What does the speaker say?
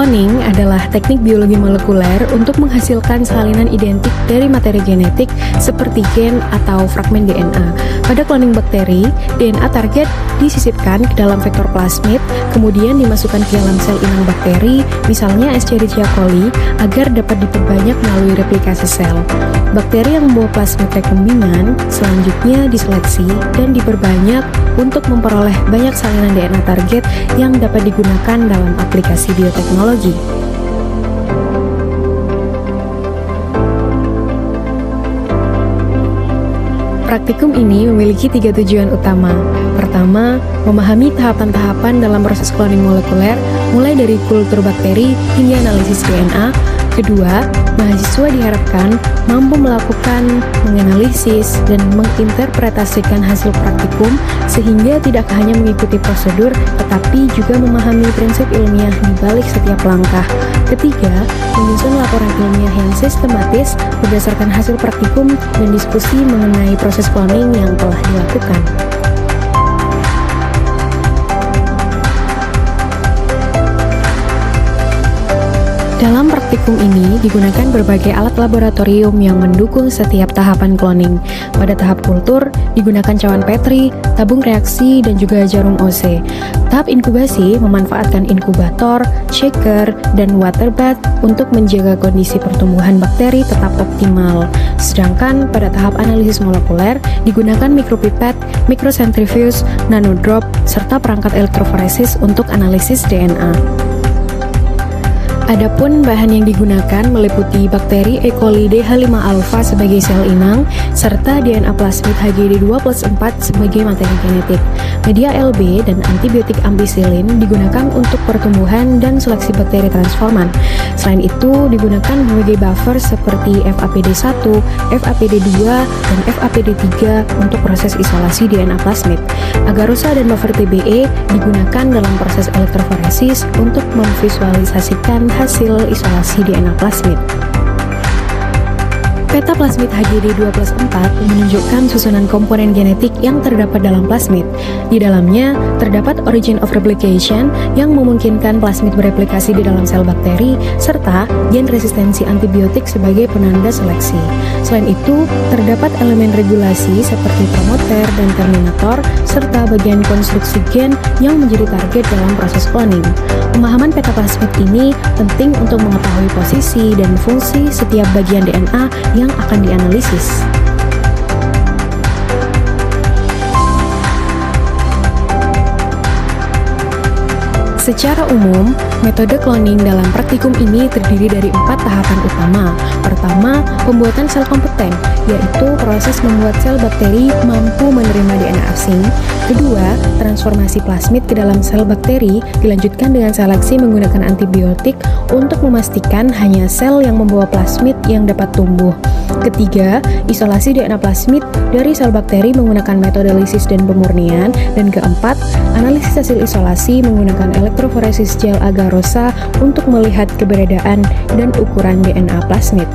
Cloning adalah teknik biologi molekuler untuk menghasilkan salinan identik dari materi genetik seperti gen atau fragmen DNA. Pada cloning bakteri, DNA target disisipkan ke dalam vektor plasmid, kemudian dimasukkan ke dalam sel inang bakteri, misalnya Escherichia coli, agar dapat diperbanyak melalui replikasi sel. Bakteri yang membawa plasmid rekombinan selanjutnya diseleksi dan diperbanyak untuk memperoleh banyak salinan DNA target yang dapat digunakan dalam aplikasi bioteknologi. Praktikum ini memiliki 3 tujuan utama. Pertama, memahami tahapan-tahapan dalam proses cloning molekuler, mulai dari kultur bakteri hingga analisis DNA. Kedua, mahasiswa diharapkan mampu melakukan, menganalisis, dan menginterpretasikan hasil praktikum sehingga tidak hanya mengikuti prosedur, tetapi juga memahami prinsip ilmiah di balik setiap langkah. Ketiga, menyusun laporan ilmiah yang sistematis berdasarkan hasil praktikum dan diskusi mengenai proses cloning yang telah dilakukan. Dalam praktikum ini digunakan berbagai alat laboratorium yang mendukung setiap tahapan cloning. Pada tahap kultur, digunakan cawan Petri, tabung reaksi, dan juga jarum OC. Tahap inkubasi memanfaatkan inkubator, shaker, dan water bath untuk menjaga kondisi pertumbuhan bakteri tetap optimal. Sedangkan pada tahap analisis molekuler, digunakan mikropipet, mikrosentrifuge, nanodrop, serta perangkat elektroforesis untuk analisis DNA. Adapun bahan yang digunakan meliputi bakteri E. coli DH5-alpha sebagai sel inang, serta DNA plasmid HGD2+4 sebagai materi genetik. Media LB dan antibiotik ampicillin digunakan untuk pertumbuhan dan seleksi bakteri transforman. Selain itu, digunakan berbagai buffer seperti FAPD1, FAPD2, dan FAPD3 untuk proses isolasi DNA plasmid. Agarosa dan buffer TBE digunakan dalam proses elektroforesis untuk memvisualisasikan hasil isolasi DNA plasmid. Peta plasmid HGD2+4 menunjukkan susunan komponen genetik yang terdapat dalam plasmid. Di dalamnya, terdapat origin of replication yang memungkinkan plasmid bereplikasi di dalam sel bakteri, serta gen resistensi antibiotik sebagai penanda seleksi. Selain itu, terdapat elemen regulasi seperti promoter dan terminator, serta bagian konstruksi gen yang menjadi target dalam proses cloning. Pemahaman peta plasmid ini penting untuk mengetahui posisi dan fungsi setiap bagian DNA yang akan dianalisis. Secara umum, metode cloning dalam praktikum ini terdiri dari 4 tahapan utama. Pertama, pembuatan sel kompeten, yaitu proses membuat sel bakteri mampu menerima DNA asing. Kedua, transformasi plasmid ke dalam sel bakteri dilanjutkan dengan seleksi menggunakan antibiotik untuk memastikan hanya sel yang membawa plasmid yang dapat tumbuh. Ketiga, isolasi DNA plasmid dari sel bakteri menggunakan metode lisis dan pemurnian. Dan keempat, analisis hasil isolasi menggunakan elektroforesis gel agarosa untuk melihat keberadaan dan ukuran DNA plasmid.